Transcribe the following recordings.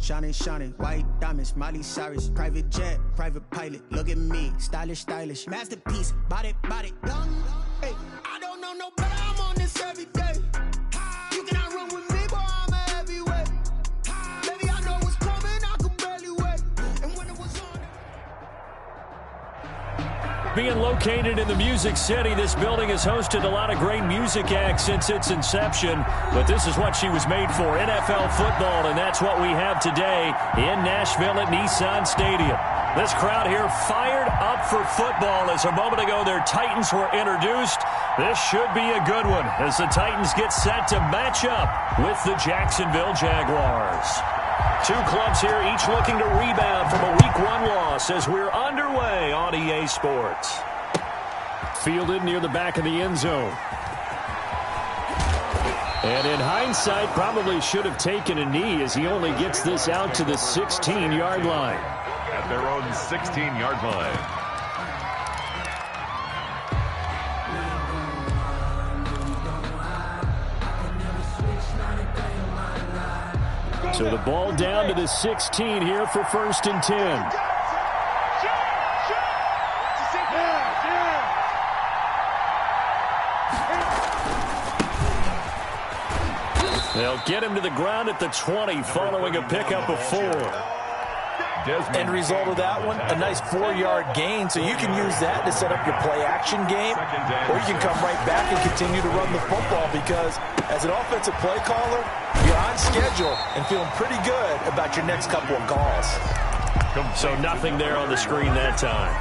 Shining, shining, white diamonds, Miley Cyrus, private jet, private pilot. Look at me, stylish, stylish, masterpiece, body, body, done. Hey, I don't know no better, I'm on this every day. You cannot run with me, boy, I'm a heavyweight. Baby, I know what's coming, I can barely wait. And when it was on. Being located in the Music City, this building has hosted a lot of great music acts since its inception, but this is what she was made for, NFL football, and that's what we have today in Nashville at Nissan Stadium. This crowd here fired up for football as a moment ago their Titans were introduced. This should be a good one as the Titans get set to match up with the Jacksonville Jaguars. Two clubs here, each looking to rebound from a Week 1 loss as we're underway on EA Sports. Fielded near the back of the end zone. And in hindsight, probably should have taken a knee as he only gets this out to the 16-yard line. At their own 16-yard line. So the ball down to the 16 here for 1st and 10. They'll get him to the ground at the 20 following a pickup of 4. End result of that one, a nice 4-yard gain, so you can use that to set up your play-action game, or you can come right back and continue to run the football because as an offensive play caller, you're on schedule and feeling pretty good about your next couple of calls. So nothing there on the screen that time.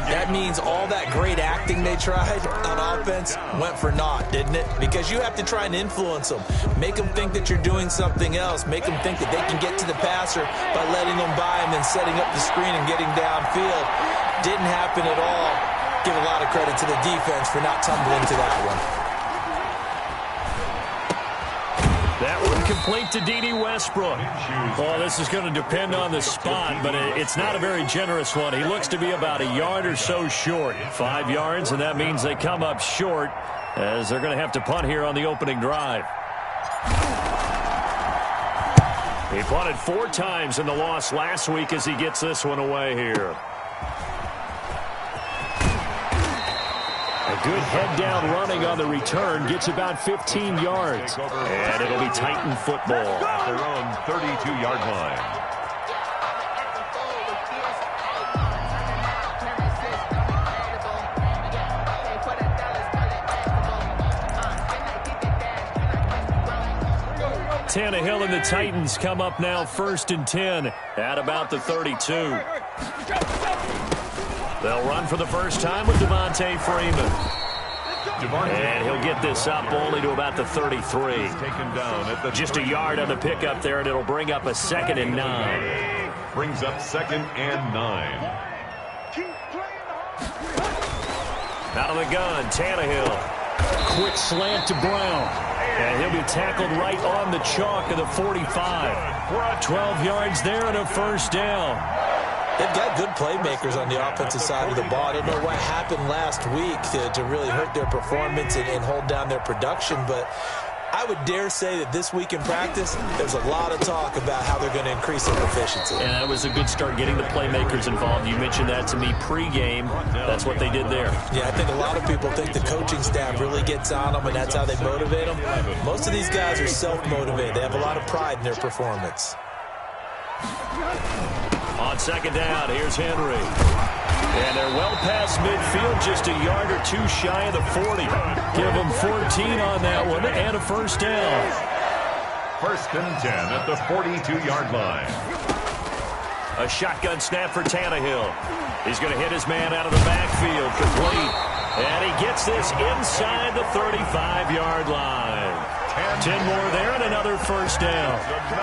That means all that great acting they tried on offense went for naught, didn't it? Because you have to try and influence them. Make them think that you're doing something else. Make them think that they can get to the passer by letting them by and then setting up the screen and getting downfield. Didn't happen at all. Give a lot of credit to the defense for not tumbling to that one. That one complete to D.D. Westbrook. Well, this is going to depend on the spot, but it's not a very generous one. He looks to be about a yard or so short. 5 yards, and that means they come up short as they're going to have to punt here on the opening drive. He punted 4 times in the loss last week as he gets this one away here. Good head-down running on the return. Gets about 15 yards. And it'll be Titan football. At their own 32-yard line. Tannehill and the Titans come up now 1st and 10 at about the 32. They'll run for the first time with Devontae Freeman. And he'll get this up only to about the 33. Taken down at the Just a yard on the pickup there, and it'll bring up a 2nd and 9. Brings up 2nd and 9. Out of the gun, Tannehill. Quick slant to Brown. And he'll be tackled right on the chalk of the 45. 12 yards there and a 1st down. They've got good playmakers on the offensive side of the ball. I don't know what happened last week to really hurt their performance and hold down their production, but I would dare say that this week in practice, there's a lot of talk about how they're going to increase their proficiency. And that was a good start getting the playmakers involved. You mentioned that to me pregame. That's what they did there. Yeah, I think a lot of people think the coaching staff really gets on them, and that's how they motivate them. Most of these guys are self-motivated. They have a lot of pride in their performance. On 2nd down, here's Henry. And they're well past midfield, just a yard or 2 shy of the 40. Give them 14 on that one and a 1st down. 1st and 10 at the 42-yard line. A shotgun snap for Tannehill. He's going to hit his man out of the backfield, complete. And he gets this inside the 35-yard line. 10 more there and another 1st down.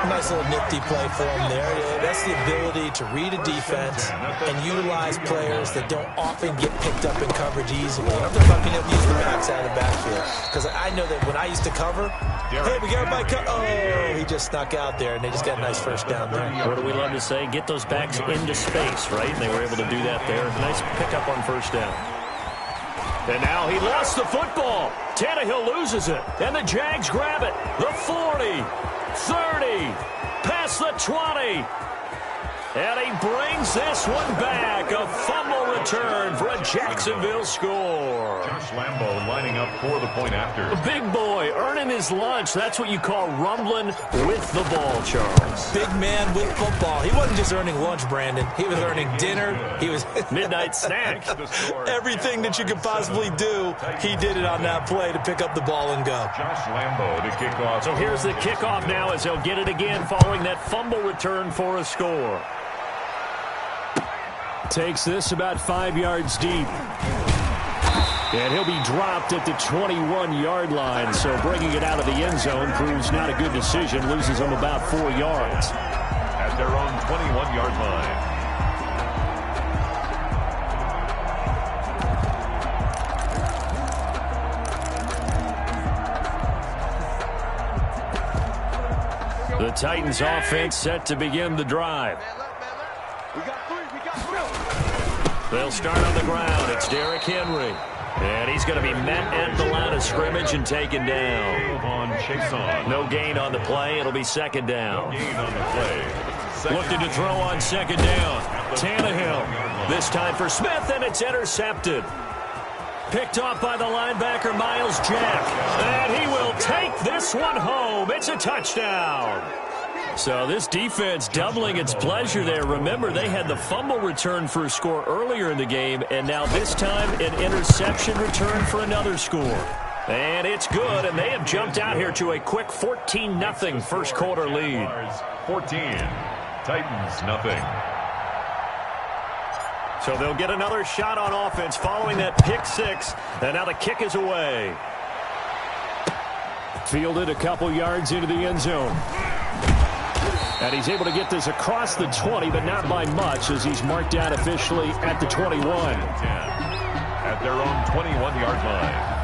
Nice little nifty play for him there. That's the ability to read a defense and utilize players that don't often get picked up in coverage easily. I'm talking about being able to use the backs out of the backfield. Because I know that when I used to cover, hey, we got everybody cut. Oh, he just snuck out there, and they just got a nice 1st down there. What do we love to say? Get those backs into space, right? And they were able to do that there. Nice pickup on 1st down. And now he lost the football. Tannehill loses it. And the Jags grab it. The 40, 30. Pass across the 20. And he brings this one back. A fumble return for a Jacksonville score. Josh Lambo lining up for the point after. A big boy earning his lunch. That's what you call rumbling with the ball, Charles. Big man with football. He wasn't just earning lunch, Brandon. He was earning dinner. He was midnight snack. Everything that you could possibly do, he did it on that play to pick up the ball and go. Josh Lambo to kick off. So here's the kickoff now as he'll get it again following that fumble return for a score. Takes this about 5 yards deep. And he'll be dropped at the 21-yard line. So bringing it out of the end zone proves not a good decision. Loses him about 4 yards. At their own 21-yard line. The Titans offense set to begin the drive. They'll start on the ground. It's Derrick Henry. And he's going to be met at the line of scrimmage and taken down. No gain on the play. It'll be second down. No gain on the play. Looking to throw on second down. Tannehill. This time for Smith, and it's intercepted. Picked off by the linebacker, Miles Jack. And he will take this one home. It's a touchdown. So this defense doubling its pleasure there. Remember, they had the fumble return for a score earlier in the game, and now this time an interception return for another score. And it's good, and they have jumped out here to a quick 14-0 first quarter lead. 14, Titans nothing. So they'll get another shot on offense following that pick six, and now the kick is away. Fielded a couple yards into the end zone. And he's able to get this across the 20, but not by much, as he's marked out officially at the 21. At their own 21-yard line.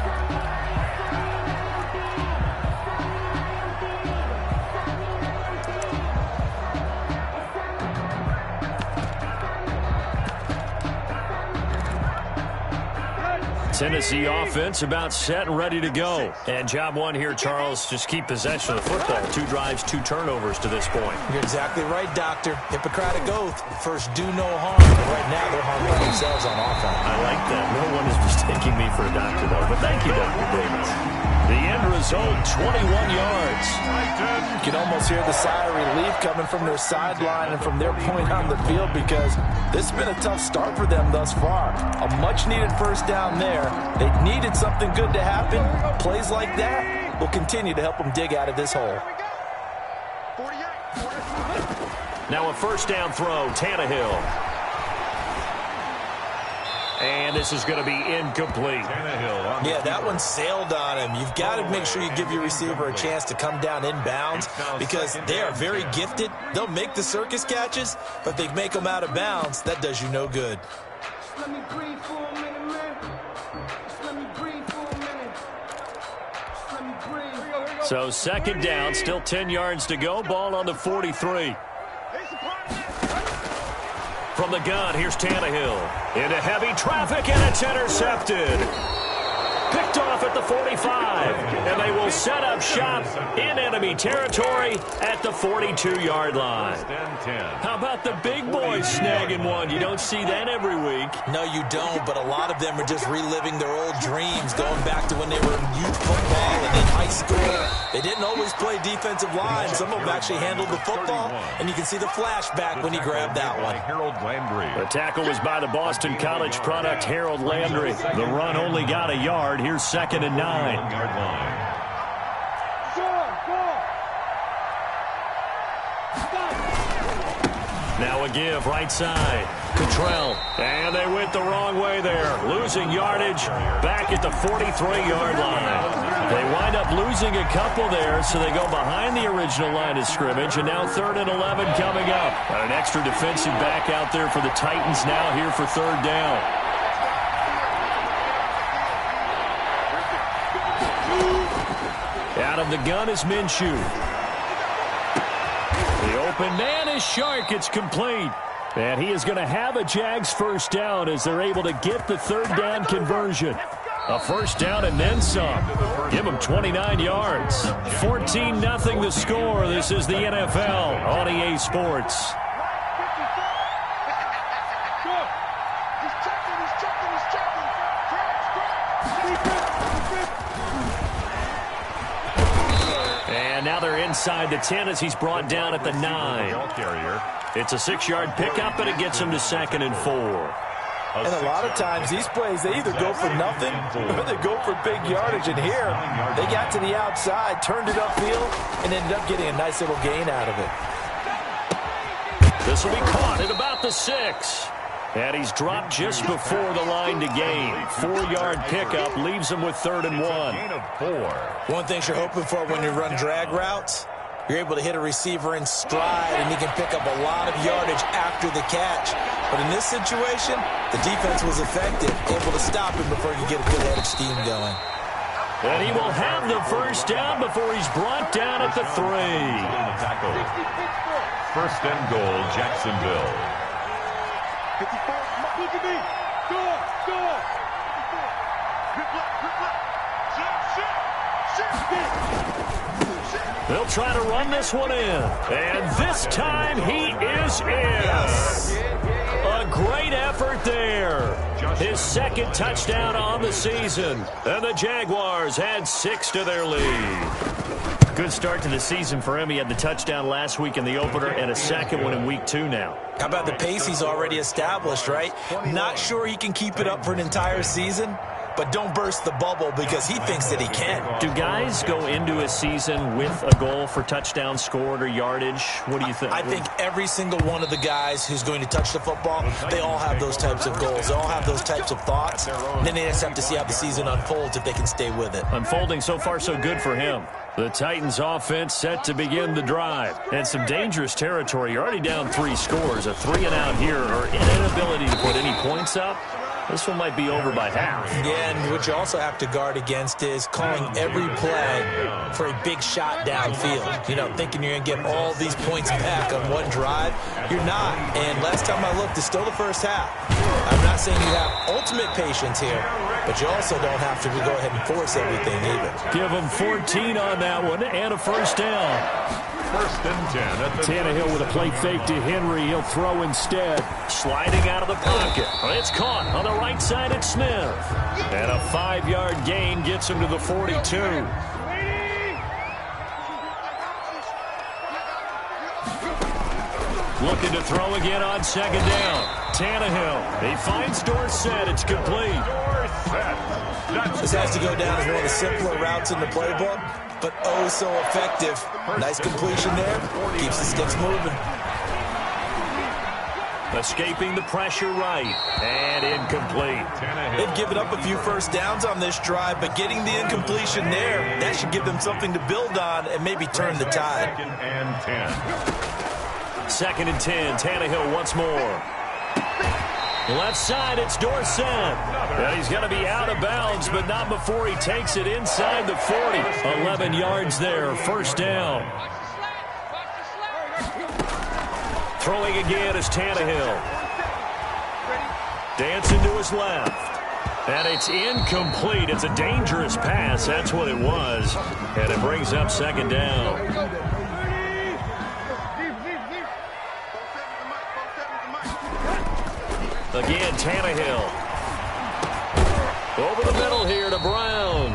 Tennessee offense about set and ready to go. And job one here, Charles, just keep possession of the football. 2 drives, 2 turnovers to this point. You're exactly right, Doctor. Hippocratic oath. First, do no harm. But right now, they're harming themselves on offense. I like that. No one is mistaking me for a doctor, though. But thank you, Dr. Davis. The end result, 21 yards. You can almost hear the sigh of relief coming from their sideline and from their point on the field, because this has been a tough start for them thus far. A much-needed first down there. They needed something good to happen. Plays like that will continue to help them dig out of this hole. Now a first down throw, Tannehill. And this is going to be incomplete. Yeah, that one sailed on him. You've got to make sure you give your receiver a chance to come down inbounds, because they are very gifted. They'll make the circus catches, but if they make them out of bounds, that does you no good. Let me breathe for a minute, man. Let me breathe for a minute. Let me breathe. So second down, still 10 yards to go. Ball on the 43. From the gun, here's Tannehill. Into heavy traffic, and it's intercepted. Picked off at the 45. And they will set up shop in enemy territory at the 42-yard line. How about the big boys snagging one? You don't see that every week. No, you don't, but a lot of them are just reliving their old dreams, going back to when they were in youth football and in high school. They didn't always play defensive line. Some of them actually handled the football, and you can see the flashback when he grabbed that one. Harold Landry. The tackle was by the Boston College product, Harold Landry. The run only got a yard. Here's 2nd and 9. Now a give, right side. Cottrell. And they went the wrong way there. Losing yardage back at the 43-yard line. They wind up losing a couple there, so they go behind the original line of scrimmage, and now 3rd and 11 coming up. An extra defensive back out there for the Titans now here for 3rd down. Out of the gun is Minshew. The open man is Shark. It's complete. And he is going to have a Jags first down as they're able to get the 3rd down conversion. A first down and then some. Give him 29 yards. 14-0 the score. This is the NFL on EA Sports. And now they're inside the 10 as he's brought down at the 9. It's a 6-yard pickup, and it gets him to 2nd and 4. And a lot of times, these plays, they either go for nothing or they go for big yardage. And here, they got to the outside, turned it upfield, and ended up getting a nice little gain out of it. This will be caught at about the 6. And he's dropped just before the line to gain. 4-yard pickup leaves him with 3rd and 1. One thing you're hoping for when you run drag routes, you're able to hit a receiver in stride, and he can pick up a lot of yardage after the catch. But in this situation, the defense was effective, able to stop him before you get a good head of steam going. And he will have the first down before he's brought down at the 3. First and goal, Jacksonville. 54, look at me. Go. They'll try to run this one in. And this time he is in. A great effort there. His 2nd touchdown on the season. And the Jaguars had 6 to their lead. Good start to the season for him. He had the touchdown last week in the opener and a 2nd one in week 2 now. How about the pace he's already established, right? Not sure he can keep it up for an entire season, but don't burst the bubble because he thinks that he can. Do guys go into a season with a goal for touchdown scored or yardage? What do you think? I think every single one of the guys who's going to touch the football, they all have those types of goals. They all have those types of thoughts. And then they just have to see how the season unfolds if they can stay with it. Unfolding so far so good for him. The Titans offense set to begin the drive. And some dangerous territory. You're already down 3 scores. A 3-and-out here or an inability to put any points up. This one might be over by half. Yeah, and what you also have to guard against is calling every play for a big shot downfield. You know, thinking you're going to get all these points back on one drive. You're not. And last time I looked, it's still the first half. I'm not saying you have ultimate patience here, but you also don't have to go ahead and force everything either. Give him 14 on that one and a first down. First and 10 at the Tannehill with a play fake to Henry. He'll throw instead. Sliding out of the pocket. It's caught on the right side at Smith. And a 5-yard gain gets him to the 42. Looking to throw again on 2nd down. Tannehill. He finds Dorsett. It's complete. This has to go down as one of the simpler routes in the playbook, but oh so effective. Nice completion there. Keeps the sticks moving. Escaping the pressure right. And incomplete. They've given up a few first downs on this drive, but getting the incompletion there, that should give them something to build on and maybe turn the tide. 2nd and 10. Tannehill once more. Left side, it's Dorsett. And he's going to be out of bounds, but not before he takes it inside the 40. 11 yards there, first down. Throwing again is Tannehill. Dancing to his left. And it's incomplete. It's a dangerous pass. That's what it was. And it brings up 2nd down. Again, Tannehill. Over the middle here to Brown.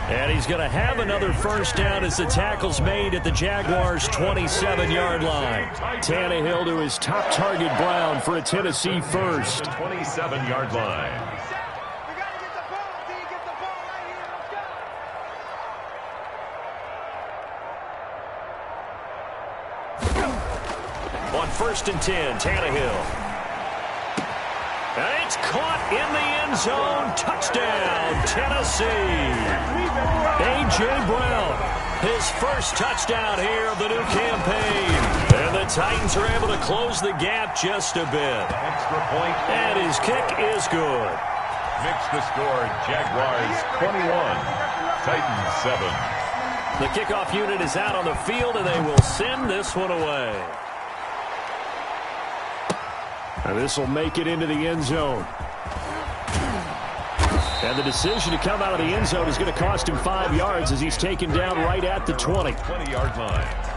And he's going to have another first down as the tackle's made at the Jaguars' 27-yard line. Tannehill to his top target, Brown, for a Tennessee first. 27-yard line. On 1st and 10, Tannehill. And it's caught in the end zone. Touchdown, Tennessee. A.J. Brown, his first touchdown here of the new campaign. And the Titans are able to close the gap just a bit. Extra point. And his kick is good. Makes the score Jaguars 21, Titans 7. The kickoff unit is out on the field, and they will send this one away. And this will make it into the end zone. And the decision to come out of the end zone is going to cost him 5 yards as he's taken down right at the 20. 20-yard line.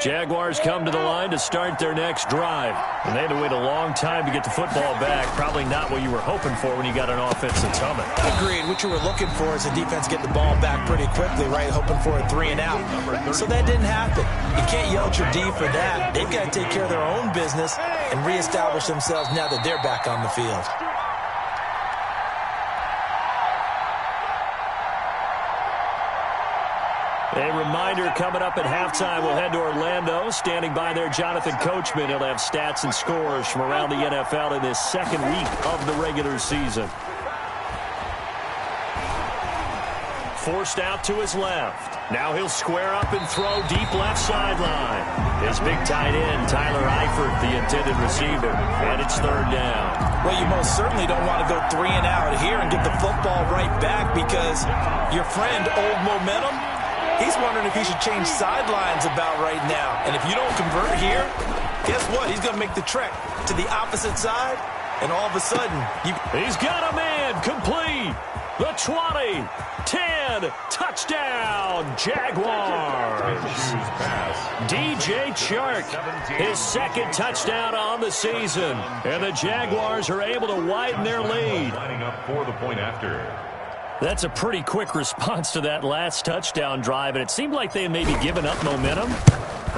Jaguars come to the line to start their next drive. And they had to wait a long time to get the football back. Probably not what you were hoping for when you got an offense that's humming. Agreed. What you were looking for is the defense getting the ball back pretty quickly, right? Hoping for a 3 and out. So that didn't happen. You can't yell at your D for that. They've got to take care of their own business and reestablish themselves now that they're back on the field. A reminder coming up at halftime, we'll head to Orlando. Standing by there, Jonathan Coachman. He'll have stats and scores from around the NFL in this second week of the regular season. Forced out to his left. Now he'll square up and throw deep left sideline. His big tight end, Tyler Eifert, the intended receiver. And it's third down. Well, you most certainly don't want to go 3 and out here and get the football right back because your friend, Old Momentum, he's wondering if he should change sidelines about right now. And if you don't convert here, guess what? He's going to make the trek to the opposite side, and all of a sudden, he's got a man complete. The 20, 10, touchdown, Jaguars. DJ Chark, his second touchdown on the season. And the Jaguars are able to widen their lead. Lining up for the point after. That's a pretty quick response to that last touchdown drive, and it seemed like they had maybe given up momentum.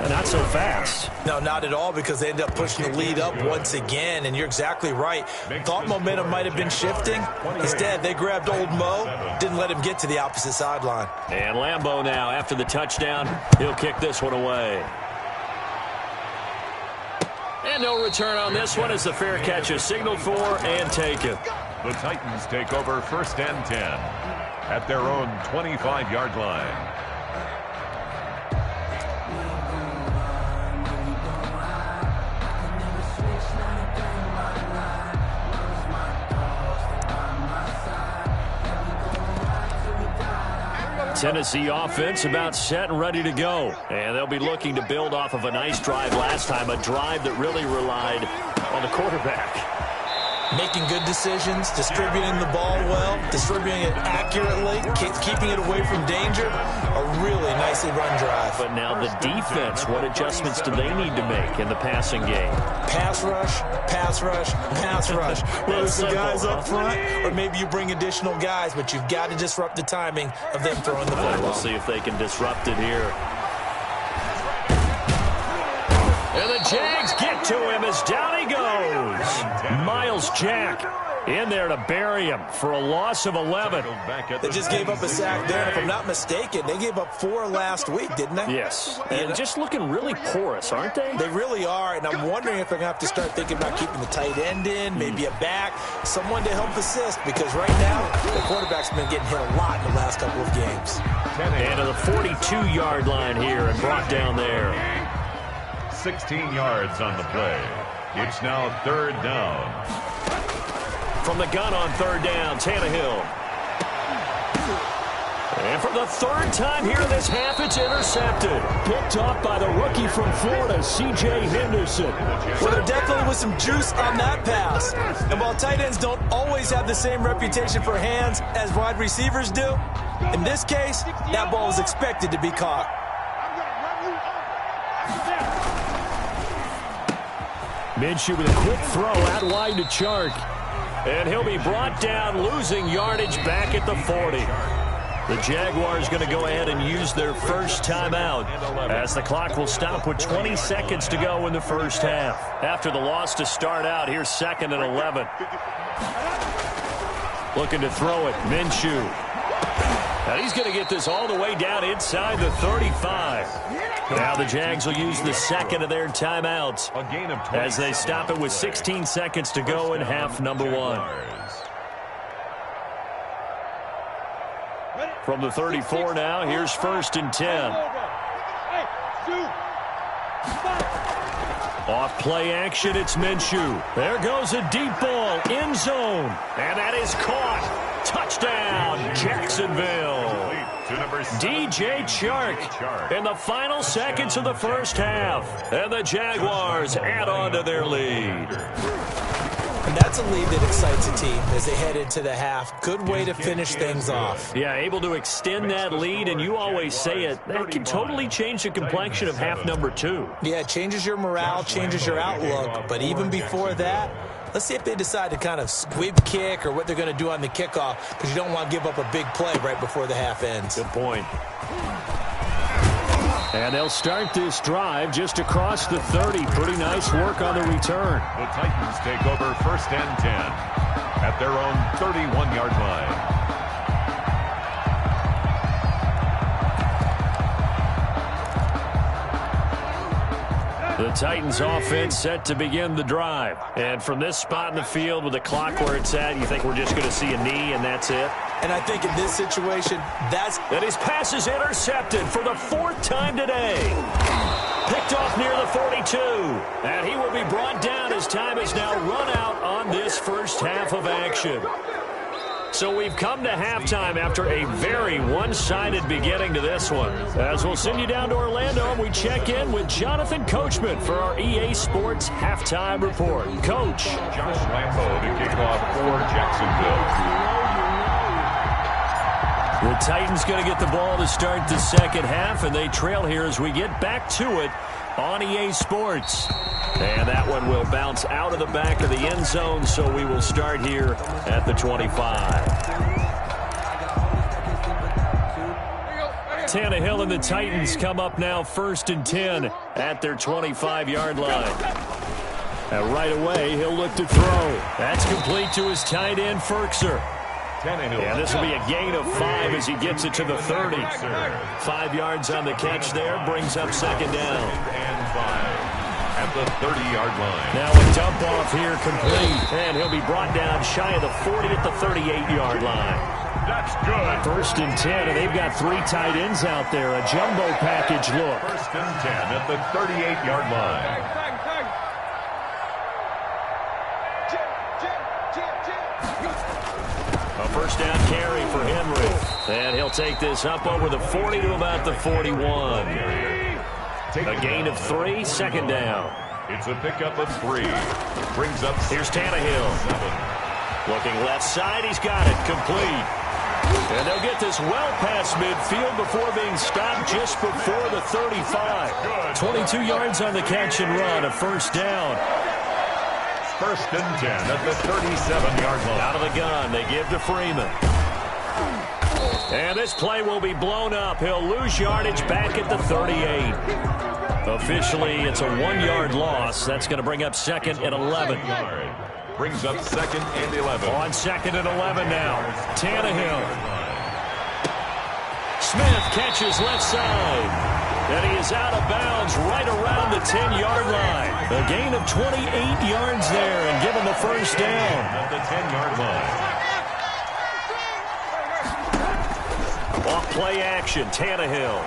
Not so fast. No, not at all, because they ended up pushing the lead up once again, and you're exactly right. Thought momentum might have been shifting. Instead, they grabbed Old Mo, didn't let him get to the opposite sideline. And Lambeau now, after the touchdown, he'll kick this one away. And no return on this one as the fair catch is signaled for and taken. The Titans take over 1st and 10 at their own 25-yard line. Tennessee offense about set and ready to go. And they'll be looking to build off of a nice drive last time, a drive that really relied on the quarterback. Making good decisions, distributing the ball well, distributing it accurately, keeping it away from danger. A really nicely run drive. But now the defense, what adjustments do they need to make in the passing game? Pass rush, pass rush, pass rush. Whether it's the guys up front or maybe you bring additional guys, but you've got to disrupt the timing of them throwing the football. We'll see if they can disrupt it here. And the Jags get to him as down he goes. Miles Jack in there to bury him for a loss of 11. They just gave up a sack there, and if I'm not mistaken, they gave up 4 last week, didn't they? Yes. And just looking really porous, aren't they? They really are, and I'm wondering if they're going to have to start thinking about keeping the tight end in, maybe a back, someone to help assist, because right now, the quarterback's been getting hit a lot in the last couple of games. And to the 42-yard line here and brought down there. 16 yards on the play. It's now 3rd down. From the gun on 3rd down, Tannehill. And for the 3rd time here in this half, it's intercepted. Picked off by the rookie from Florida, C.J. Henderson. Well, there definitely was some juice on that pass. And while tight ends don't always have the same reputation for hands as wide receivers do, in this case, that ball was expected to be caught. Minshew with a quick throw out wide to Chark. And he'll be brought down, losing yardage back at the 40. The Jaguars going to go ahead and use their first timeout as the clock will stop with 20 seconds to go in the first half. After the loss to start out, here's 2nd and 11. Looking to throw it, Minshew. And he's going to get this all the way down inside the 35. Now the Jags will use the second of their timeouts as they stop it with 16 seconds to go in half number 1. From the 34 now, here's 1st and 10. Off play action, it's Minshew. There goes a deep ball, end zone. And that is caught. Touchdown, Jacksonville. DJ Chark in the final seconds of the first half. And the Jaguars add on to their lead. And that's a lead that excites a team as they head into the half. Good way to finish things off. Yeah, able to extend that lead, and you always say it, that can totally change the complexion of half number 2. Yeah, it changes your morale, changes your outlook. But even before that, let's see if they decide to kind of squib kick or what they're going to do on the kickoff, because you don't want to give up a big play right before the half ends. Good point. And they'll start this drive just across the 30. Pretty nice work on the return. The Titans take over 1st and 10 at their own 31-yard line. The Titans offense set to begin the drive. And from this spot in the field with the clock where it's at, you think we're just going to see a knee and that's it? And I think in this situation, And his pass is intercepted for the 4th time today. Picked off near the 42. And he will be brought down as time has now run out on this first half of action. So we've come to halftime after a very one-sided beginning to this one. As we'll send you down to Orlando, and we check in with Jonathan Coachman for our EA Sports Halftime Report. Coach. Josh Lambo to kick off for Jacksonville. The Titans going to get the ball to start the second half, and they trail here as we get back to it on EA Sports. And that one will bounce out of the back of the end zone, so we will start here at the 25. Tannehill and the Titans come up now 1st and 10 at their 25-yard line. And right away, he'll look to throw. That's complete to his tight end, Ferkser. And this will be a gain of 5 as he gets it to the 30. 5 yards on the catch there, brings up 2nd down. And 5 at the 30-yard line. Now a dump off here complete. And he'll be brought down shy of the 40 at the 38-yard line. That's good. 1st and 10, and they've got 3 tight ends out there. A jumbo package look. 1st and 10 at the 38-yard line. A 1st down carry for Henry. And he'll take this up over the 40 to about the 41. A gain of 3, 2nd down. It's a pickup of 3. Brings up. Here's Tannehill. 7. Looking left side, he's got it. Complete. And they'll get this well past midfield before being stopped just before the 35. 22 yards on the catch and run, a 1st down. 1st and 10 at the 37-yard line. Out of the gun, they give to Freeman. And this play will be blown up. He'll lose yardage back at the 38. Officially, it's a 1-yard loss. That's going to bring up 2nd and 11. Brings up 2nd and 11. On 2nd and 11 now. Tannehill. Smith catches left side. And he is out of bounds right around the 10-yard line. A gain of 28 yards there and give him the 1st down. At the 10-yard line. Off play action, Tannehill.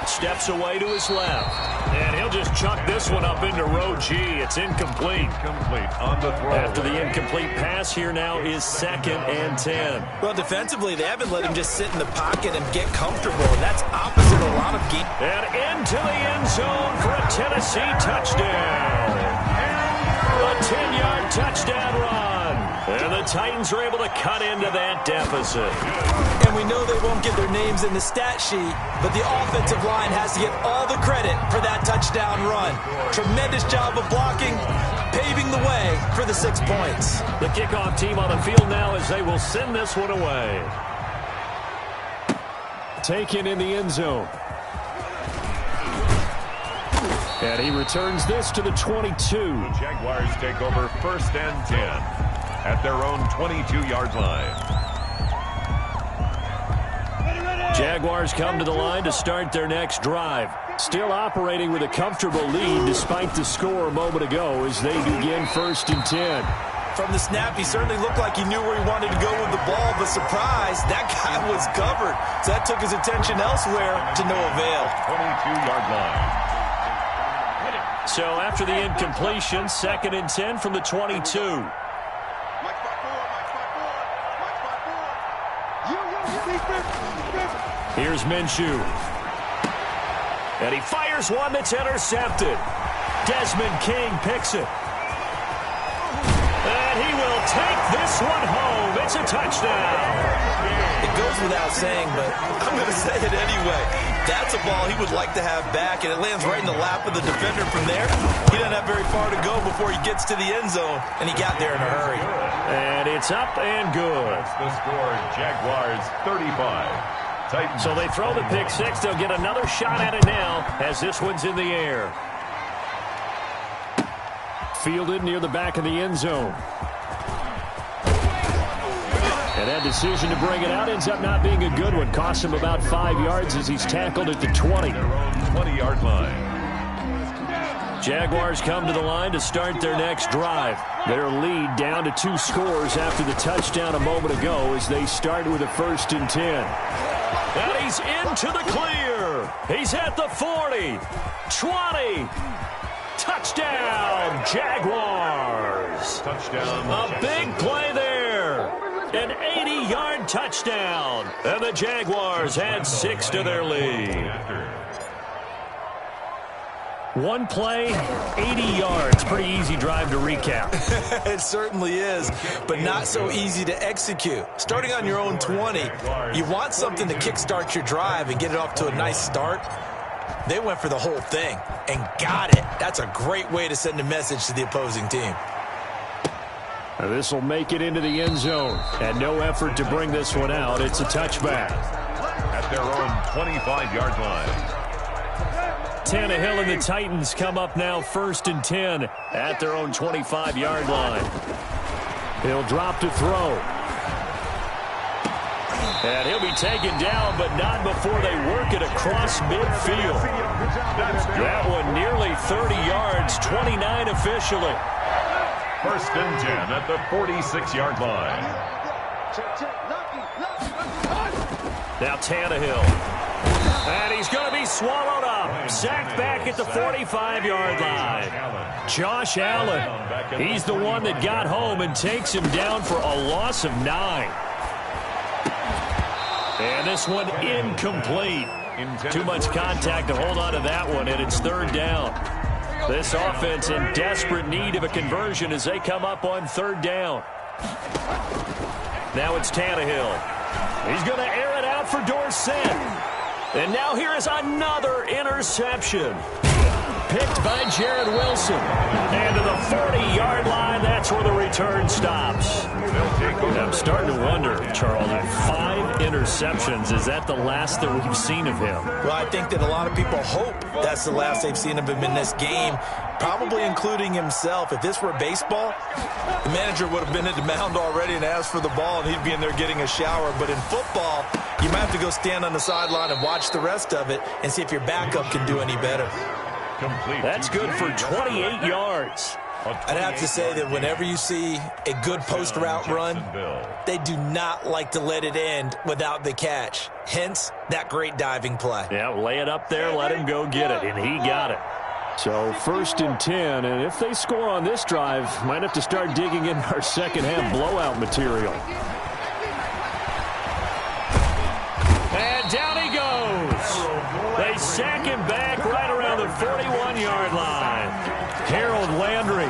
Steps away to his left. And he'll just chuck this one up into row G. It's incomplete. Incomplete on the throw. After the incomplete pass, here now is 2nd and 10. Well, defensively, they haven't let him just sit in the pocket and get comfortable. And that's opposite a lot of games. And into the end zone for a Tennessee touchdown. A 10-yard touchdown run. And the Titans are able to cut into that deficit. And we know they won't get their names in the stat sheet, but the offensive line has to get all the credit for that touchdown run. Tremendous job of blocking, paving the way for the 6 points. The kickoff team on the field now as they will send this one away. Taken in the end zone. And he returns this to the 22. The Jaguars take over 1st and 10 at their own 22-yard line. Jaguars come to the line to start their next drive. Still operating with a comfortable lead despite the score a moment ago as they begin 1st and 10. From the snap, he certainly looked like he knew where he wanted to go with the ball, but surprise, that guy was covered. So that took his attention elsewhere to no avail. 22-yard line. So after the incompletion, 2nd and 10 from the 22. Here's Minshew. And he fires one that's intercepted. Desmond King picks it. And he will take this one home. It's a touchdown. It goes without saying, but I'm going to say it anyway. That's a ball he would like to have back, and it lands right in the lap of the defender from there. He doesn't have very far to go before he gets to the end zone, and he got there in a hurry. And it's up and good. That's the score, Jaguars 35. Titans. So they throw the pick six. They'll get another shot at it now as this one's in the air. Fielded near the back of the end zone. And that decision to bring it out ends up not being a good one. Costs him about 5 yards as he's tackled at the 20. Their own 20-yard line. Jaguars come to the line to start their next drive. Their lead down to 2 scores after the touchdown a moment ago as they start with a 1st and 10. And he's into the clear. He's at the 40, 20. Touchdown, Jaguars. Touchdown. A big play there. An 80-yard touchdown. And the Jaguars add 6 to their lead. One play, 80 yards. Pretty easy drive to recap. It certainly is, but not so easy to execute. Starting on your own 20, you want something to kickstart your drive and get it off to a nice start. They went for the whole thing and got it. That's a great way to send a message to the opposing team. This will make it into the end zone. And no effort to bring this one out. It's a touchback. At their own 25-yard line. Tannehill and the Titans come up now 1st and 10 at their own 25-yard line. He'll drop to throw. And he'll be taken down, but not before they work it across midfield. That one nearly 30 yards, 29 officially. 1st and 10 at the 46-yard line. Now Tannehill. And he's going to be swallowed up. Sacked back at the 45-yard line. Josh Allen. He's the one that got home and takes him down for a loss of 9. And this one incomplete. Too much contact to hold on to that one, and it's 3rd down. This offense in desperate need of a conversion as they come up on 3rd down. Now it's Tannehill. He's going to air it out for Dorsett. And now here is another interception. Picked by Jared Wilson. And to the 40-yard line, that's where the return stops. I'm starting to wonder, Charles, 5 interceptions. Is that the last that we've seen of him? Well, I think that a lot of people hope that's the last they've seen of him in this game, probably including himself. If this were baseball, the manager would have been at the mound already and asked for the ball, and he'd be in there getting a shower. But in football, you might have to go stand on the sideline and watch the rest of it and see if your backup can do any better. Complete. That's good for 28 yards. I'd have to say that whenever you see a good post route run, they do not like to let it end without the catch. Hence, that great diving play. Yeah, lay it up there, let him go get it, and he got it. So 1st and 10, and if they score on this drive, might have to start digging in our second-half blowout material. And down he goes. They sack him back right around the 41-yard line. Harold Landry,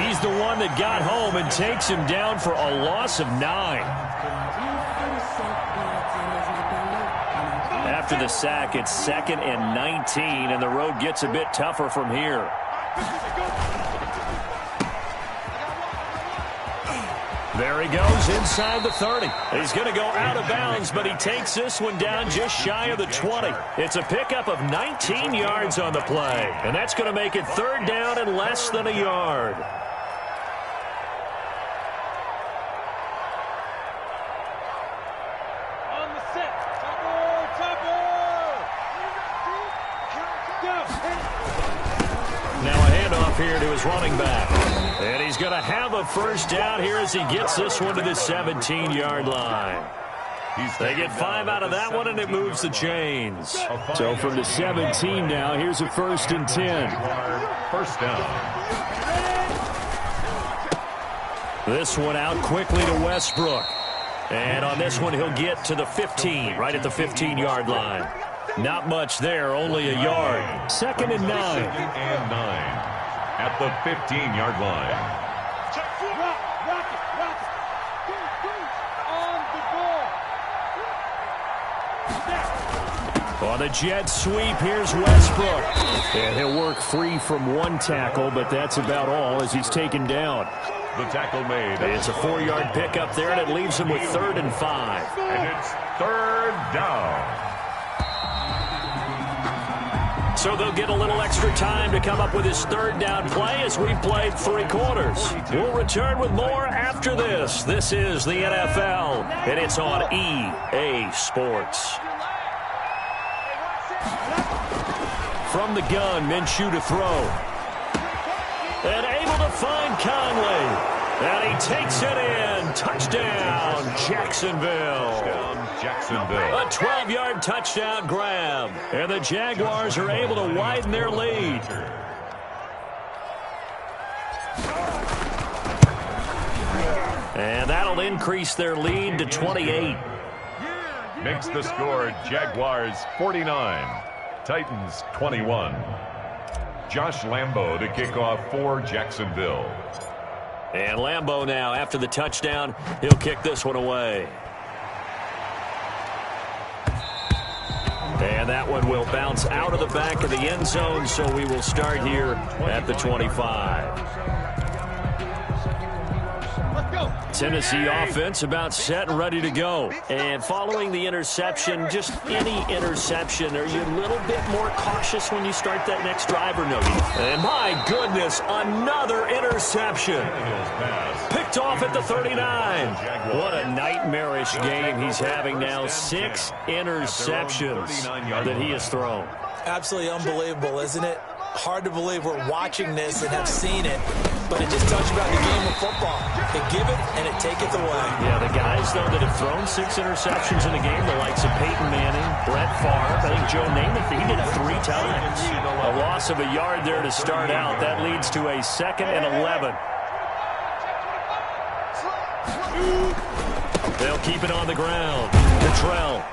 he's the one that got home and takes him down for a loss of 9. After the sack, it's 2nd and 19, and the road gets a bit tougher from here. There he goes inside the 30. He's going to go out of bounds, but he takes this one down just shy of the 20. It's a pickup of 19 yards on the play, and that's going to make it 3rd down and less than a yard. On the set. Topper. Now a handoff here to his running back. And he's going to have a 1st down here as he gets this one to the 17-yard line. They get 5 out of that one, and it moves the chains. So from the 17 now, here's a 1st and 10. First down. This one out quickly to Westbrook. And on this one, he'll get to the 15, right at the 15-yard line. Not much there, only a yard. 2nd and 9. 2nd and 9 at the 15-yard line. On the jet sweep, here's Westbrook. And he'll work free from one tackle, but that's about all as he's taken down. The tackle made. It's a 4-yard pickup there, and it leaves him with 3rd and 5. And it's 3rd down. So they'll get a little extra time to come up with his 3rd down play as we've played 3 quarters. We'll return with more after this. This is the NFL, and it's on EA Sports. From the gun, Minshew to throw. And able to find Conley. And he takes it in. Touchdown, Jacksonville. A 12-yard touchdown grab. And the Jaguars are able to widen their lead. And that'll increase their lead to 28. Makes the score Jaguars 49. Titans 21. Josh Lambo to kick off for Jacksonville. And Lambo now, after the touchdown, he'll kick this one away. And that one will bounce out of the back of the end zone, so we will start here at the 25. Tennessee offense about set and ready to go. And following the interception, just any interception, are you a little bit more cautious when you start that next drive or no? And my goodness, another interception. Picked off at the 39. What a nightmarish game he's having now. 6 interceptions that he has thrown. Absolutely unbelievable, isn't it? Hard to believe we're watching this and have seen it, but it just tells you about the game of football. They give it and it taketh away. Yeah, the guys, though, that have thrown 6 interceptions in a game, the likes of Peyton Manning, Brett Favre, I think Joe Namath, he did it 3 times. A loss of a yard there to start out. That leads to a 2nd and 11. They'll keep it on the ground. Cottrell.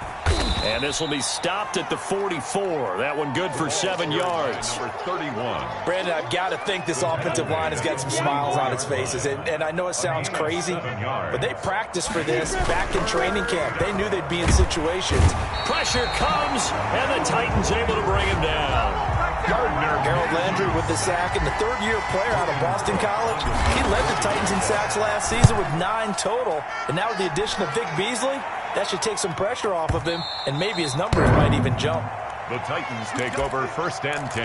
And this will be stopped at the 44. That one good for 7 yards. Number 31. Brandon, I've got to think this offensive line has got some smiles on its faces. And I know it sounds crazy, but they practiced for this back in training camp. They knew they'd be in situations. Pressure comes, and the Titans able to bring him down. Gardner, Harold Landry with the sack, and the 3rd-year player out of Boston College. He led the Titans in sacks last season with 9 total. And now with the addition of Vic Beasley, that should take some pressure off of him, and maybe his numbers might even jump. The Titans take over 1st and 10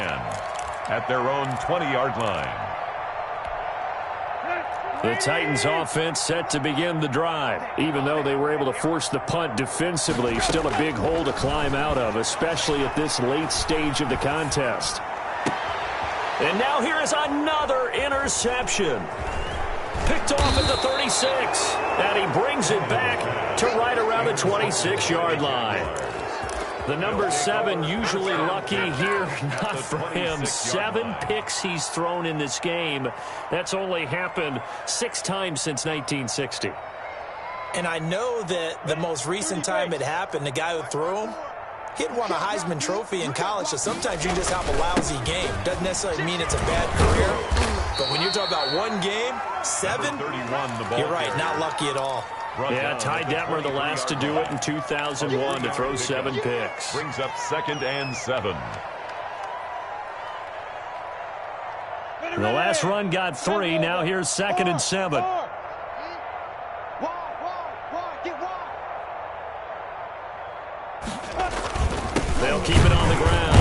at their own 20-yard line. The Titans offense set to begin the drive. Even though they were able to force the punt defensively, still a big hole to climb out of, especially at this late stage of the contest. And now here is another interception. Picked off at the 36, and he brings it back to right around the 26-yard line. The number 7 usually lucky here, not for him. 7 picks he's thrown in this game. That's only happened 6 times since 1960. And I know that the most recent time it happened, the guy who threw him, he'd won a Heisman Trophy in college, so sometimes you can just have a lousy game. Doesn't necessarily mean it's a bad career. But when you're talking about one game, 7, you're right, not lucky at all. Yeah, Ty Detmer, the last to do it in 2001 to throw 7 picks. Brings up 2nd and 7. The last run got 3. Now here's 2nd and 7. They'll keep it on the ground.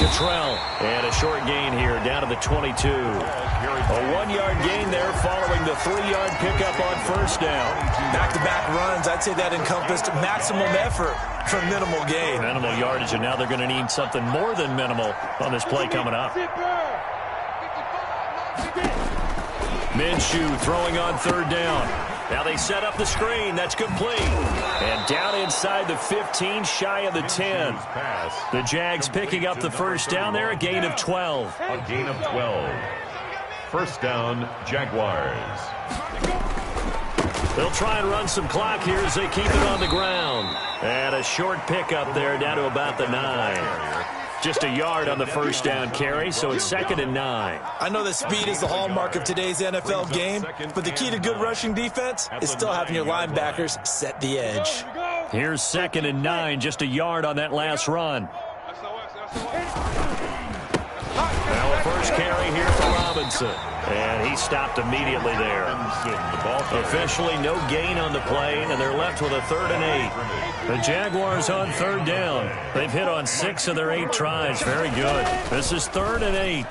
Cottrell. And a short gain here down to the 22. A 1-yard gain there following the 3-yard pickup on 1st down. Back-to-back runs, I'd say that encompassed maximum effort for minimal gain. Minimal yardage, and now they're going to need something more than minimal on this play coming up. Minshew throwing on 3rd down. Now they set up the screen. That's complete. And down inside the 15, shy of the 10. The Jags picking up the first down there, a gain of 12. A gain of 12. First down, Jaguars. They'll try and run some clock here as they keep it on the ground. And a short pickup there down to about the 9. Just a yard on the first down carry, so it's 2nd and 9. I know that speed is the hallmark of today's NFL game, but the key to good rushing defense is still having your linebackers set the edge. Here's 2nd and 9, just a yard on that last run. Now a first carry here for Robinson. And he stopped immediately there. Officially no gain on the play, and they're left with a 3rd and 8. The Jaguars on 3rd down. They've hit on 6 of their 8 tries. Very good. This is 3rd and 8.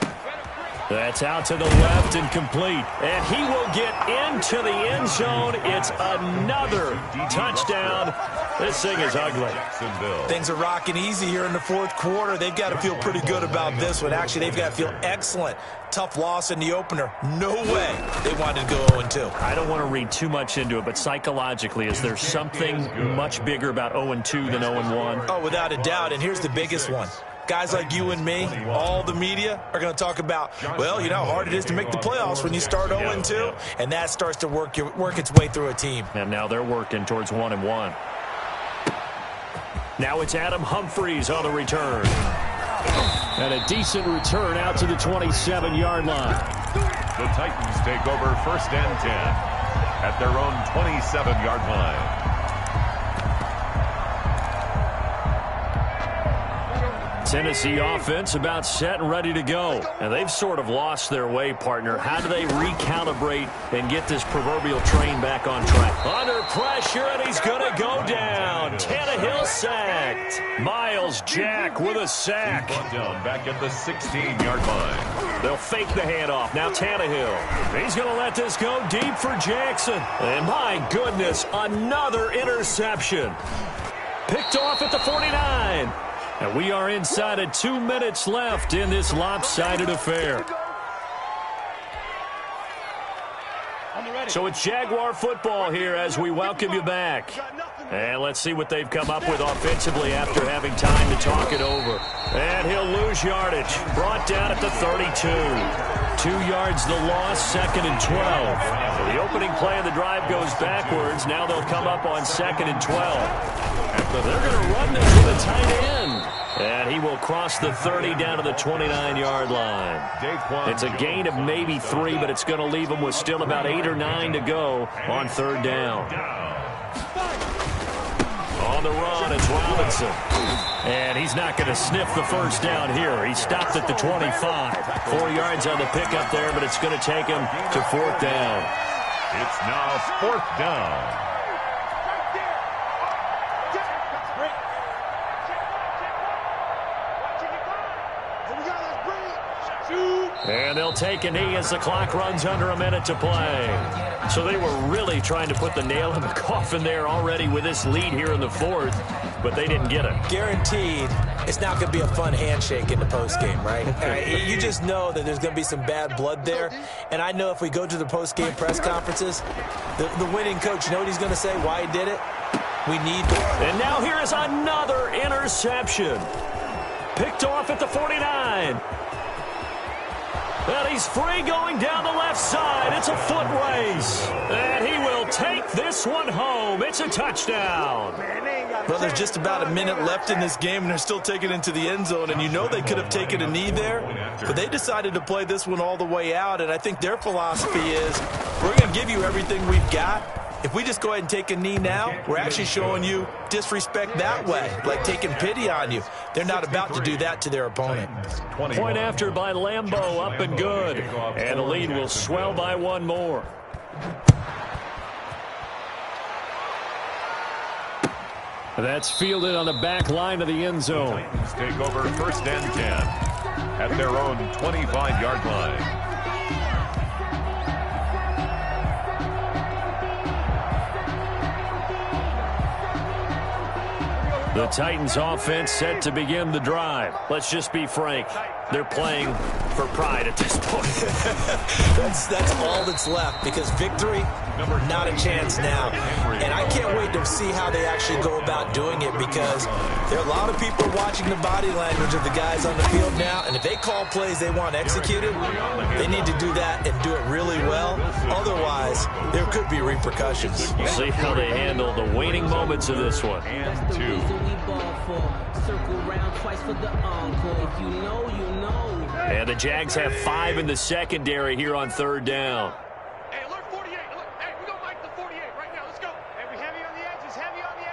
That's out to the left and complete. And he will get into the end zone. It's another touchdown. This thing is ugly. Things are rocking easy here in the 4th quarter. They've got to feel pretty good about this one. Actually, they've got to feel excellent. Tough loss in the opener. No way they wanted to go 0-2. I don't want to read too much into it, but psychologically, is there something much bigger about 0-2 than 0-1? Oh, without a doubt, and here's the biggest one. Guys like you and me, all the media, are going to talk about, well, you know how hard it is to make the playoffs when you start 0-2, and that starts to work its way through a team. And now they're working towards 1-1. Now it's Adam Humphries on the return. And a decent return out to the 27-yard line. The Titans take over 1st and 10 at their own 27-yard line. Tennessee offense about set and ready to go. And they've sort of lost their way, partner. How do they recalibrate and get this proverbial train back on track? Under pressure, and he's going to go down. Tannehill sacked. Miles Jack with a sack. Down back at the 16-yard line. They'll fake the handoff. Now Tannehill. He's going to let this go deep for Jackson. And my goodness, another interception. Picked off at the 49. And we are inside of 2 minutes left in this lopsided affair. So it's Jaguar football here as we welcome you back. And let's see what they've come up with offensively after having time to talk it over. And he'll lose yardage. Brought down at the 32. 2 yards the loss, 2nd and 12. So the opening play of the drive goes backwards. Now they'll come up on 2nd and 12. They're going to run this with a tight end. And he will cross the 30 down to the 29-yard line. It's a gain of maybe 3, but it's going to leave them with still about 8 or 9 to go on 3rd down. On the run, it's Robinson. And he's not going to sniff the first down here. He stopped at the 25. 4 yards on the pickup there, but it's going to take him to 4th down. It's now 4th down. And they'll take a knee as the clock runs under a minute to play. So they were really trying to put the nail in the coffin there already with this lead here in the 4th, but they didn't get it. Guaranteed, it's not going to be a fun handshake in the postgame, right? You just know that there's going to be some bad blood there. And I know if we go to the postgame press conferences, the winning coach, you know what he's going to say, why he did it? We need to. And now here is another interception. Picked off at the 49. And he's free going down the left side. It's a foot race. And he will take this one home. It's a touchdown. Well, there's just about a minute left in this game, and they're still taking it into the end zone. And you know they could have taken a knee there, but they decided to play this one all the way out. And I think their philosophy is, we're going to give you everything we've got. If we just go ahead and take a knee now, we're actually showing you disrespect that way, like taking pity on you. They're not about to do that to their opponent. Point after by Lambeau, up and good. And the lead will swell by 1 more. That's fielded on the back line of the end zone. Titans take over 1st and 10 at their own 25-yard line. The Titans offense set to begin the drive. Let's just be frank. They're playing for pride at this point. That's all that's left, because victory, not a chance now. And I can't wait to see how they actually go about doing it, because there are a lot of people watching the body language of the guys on the field now, and if they call plays they want executed, they need to do that and do it really well. Otherwise, there could be repercussions. We'll see how they handle the waning moments of this one. And 2. And the Jags have 5 in the secondary here on 3rd down. Hey, alert 48. Hey, we don't like the 48 right now. Let's go. Hey, we heavy on the edges. Heavy on the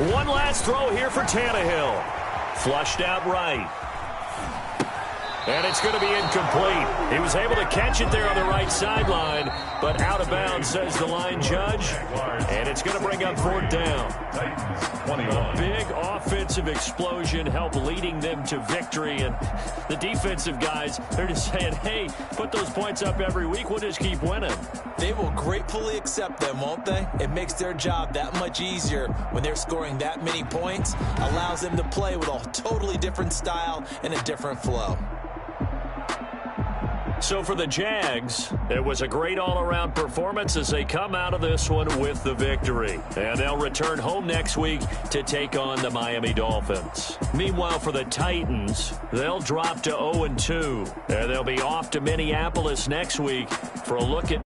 edges. One last throw here for Tannehill. Flushed out right. And it's going to be incomplete. He was able to catch it there on the right sideline, but out of bounds, says the line judge. And it's going to bring up 4th down. A big offensive explosion helped leading them to victory. And the defensive guys, they're just saying, hey, put those points up every week. We'll just keep winning. They will gratefully accept them, won't they? It makes their job that much easier when they're scoring that many points. Allows them to play with a totally different style and a different flow. So for the Jags, it was a great all-around performance as they come out of this one with the victory. And they'll return home next week to take on the Miami Dolphins. Meanwhile, for the Titans, they'll drop to 0-2. And they'll be off to Minneapolis next week for a look at